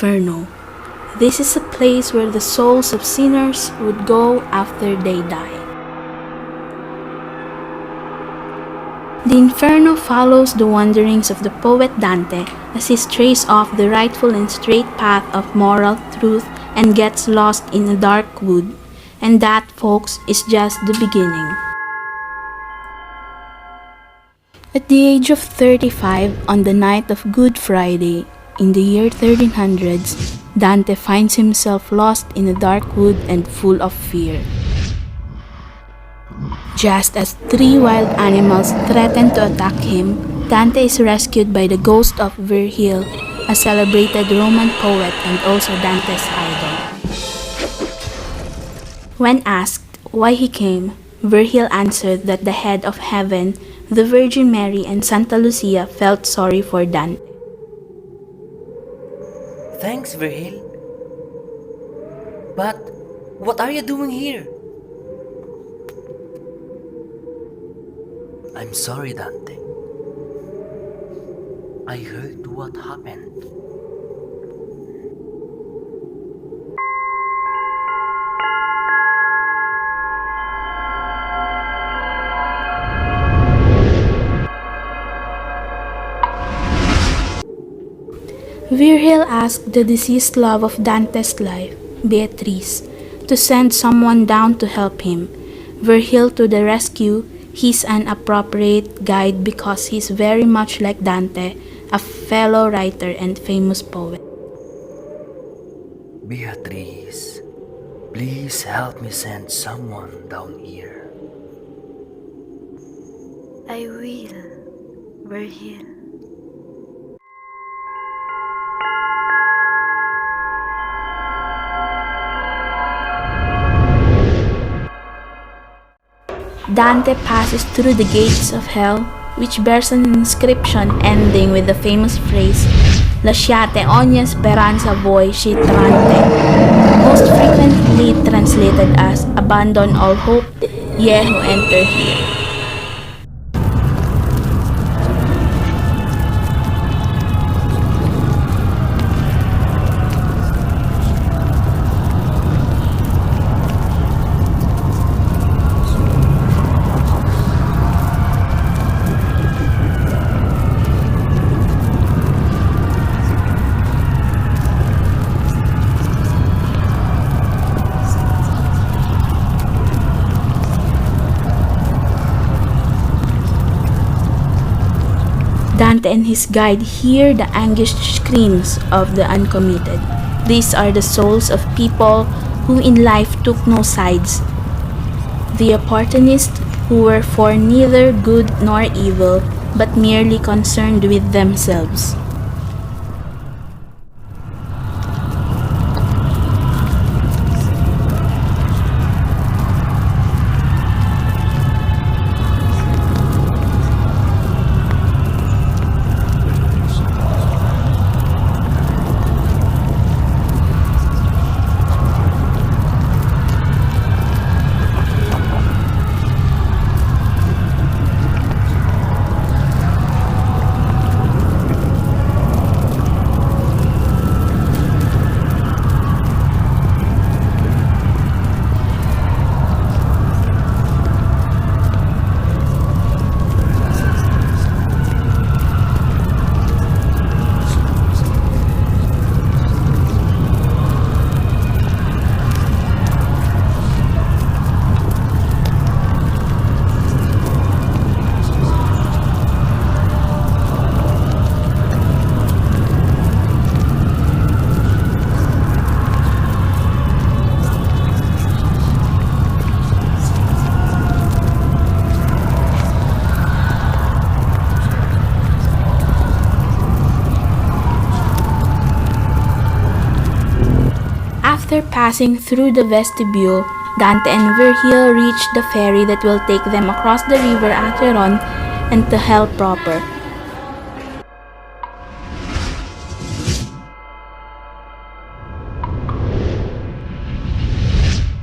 Inferno. This is a place where the souls of sinners would go after they die. The Inferno follows the wanderings of the poet Dante as he strays off the rightful and straight path of moral truth and gets lost in a dark wood. And that, folks, is just the beginning. At the age of 35, on the night of Good Friday, in the year 1300s, Dante finds himself lost in a dark wood and full of fear. Just as 3 wild animals threaten to attack him, Dante is rescued by the ghost of Virgil, a celebrated Roman poet and also Dante's idol. When asked why he came, Virgil answered that the head of heaven, the Virgin Mary and Santa Lucia felt sorry for Dante. Thanks, Virgil. But what are you doing here? I'm sorry, Dante. I heard what happened. Virgil asked the deceased love of Dante's life, Beatrice, to send someone down to help him. Virgil to the rescue. He's an appropriate guide because he's very much like Dante, a fellow writer and famous poet. Beatrice, please help me send someone down here. I will, Virgil. Dante passes through the gates of hell, which bears an inscription ending with the famous phrase, Lasciate ogni speranza voi scitrante, most frequently translated as, Abandon all hope, ye who enter here. Dante and his guide hear the anguished screams of the uncommitted. These are the souls of people who in life took no sides. The opportunists who were for neither good nor evil, but merely concerned with themselves. After passing through the vestibule, Dante and Virgil reach the ferry that will take them across the river Acheron and to hell proper.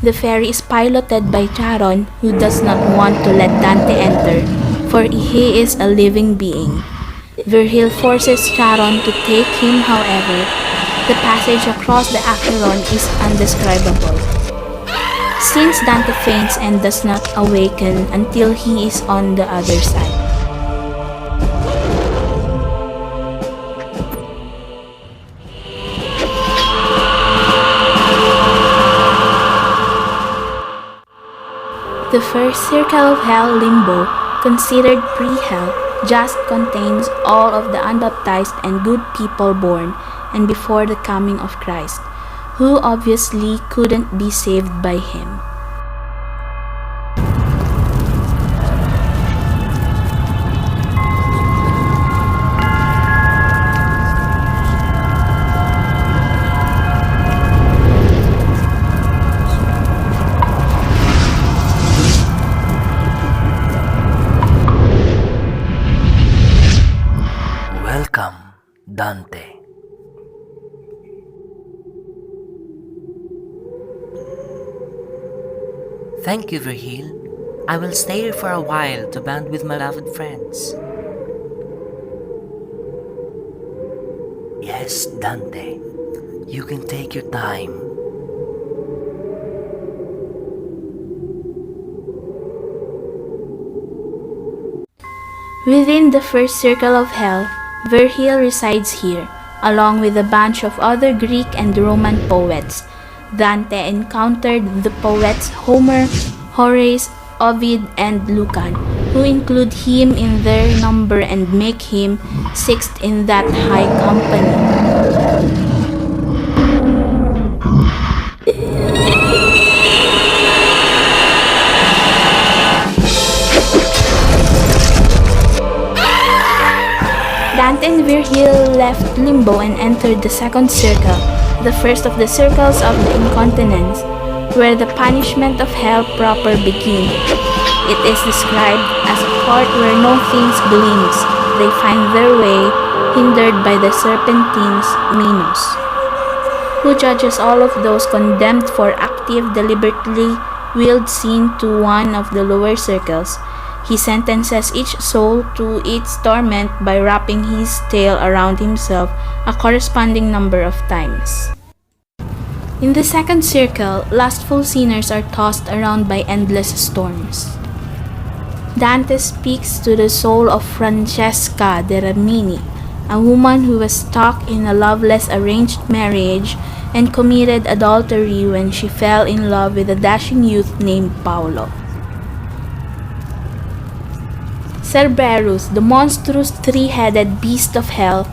The ferry is piloted by Charon, who does not want to let Dante enter, for he is a living being. Virgil forces Charon to take him, however. The passage across the Acheron is undescribable, since Dante faints and does not awaken until he is on the other side. The first circle of hell, Limbo, considered pre-hell, just contains all of the unbaptized and good people born and before the coming of Christ, who obviously couldn't be saved by him. Welcome, Dante. Thank you, Virgil. I will stay here for a while to band with my beloved friends. Yes, Dante. You can take your time. Within the first circle of hell, Virgil resides here, along with a bunch of other Greek and Roman poets. Dante encountered the poets Homer, Horace, Ovid, and Lucan, who include him in their number and make him sixth in that high company. Dante and Virgil left Limbo and entered the second circle, the first of the circles of the incontinence, where the punishment of hell proper begins. It is described as a court where no things gleams. They find their way, hindered by the serpentines Minos, who judges all of those condemned for active, deliberately willed sin to one of the lower circles. He sentences each soul to its torment by wrapping his tail around himself a corresponding number of times. In the second circle, lustful sinners are tossed around by endless storms. Dante speaks to the soul of Francesca de Rimini, a woman who was stuck in a loveless arranged marriage and committed adultery when she fell in love with a dashing youth named Paolo. Cerberus, the monstrous three-headed beast of hell,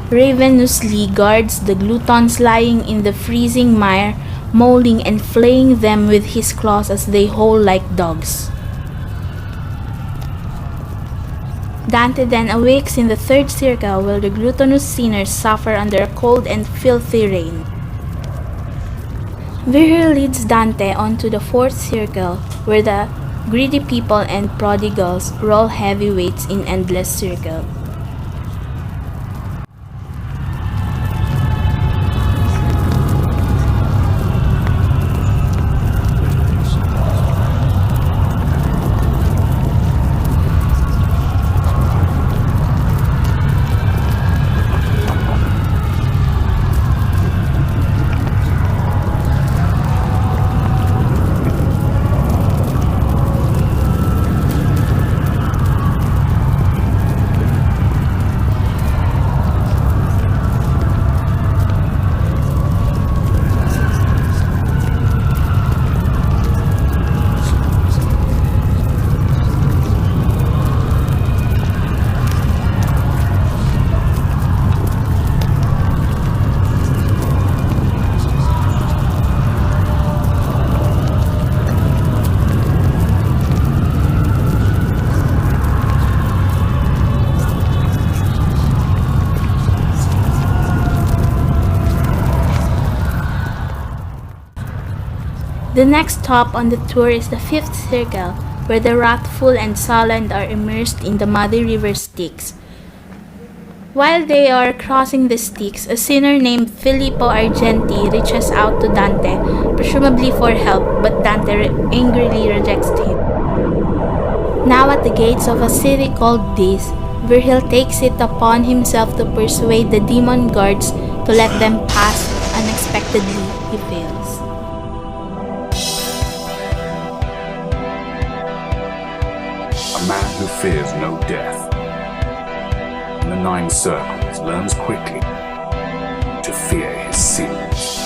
ravenously guards the gluttons lying in the freezing mire, mauling and flaying them with his claws as they howl like dogs. Dante then awakes in the third circle where the gluttonous sinners suffer under a cold and filthy rain. Virgil leads Dante onto the fourth circle where the greedy people and prodigals roll heavy weights in endless circle. The next stop on the tour is the fifth circle, where the wrathful and sullen are immersed in the muddy river Styx. While they are crossing the Styx, a sinner named Filippo Argenti reaches out to Dante, presumably for help, but Dante angrily rejects him. Now at the gates of a city called Dis, Virgil takes it upon himself to persuade the demon guards To let them pass unexpectedly, he fails. A man who fears no death in the 9 circles learns quickly to fear his sins.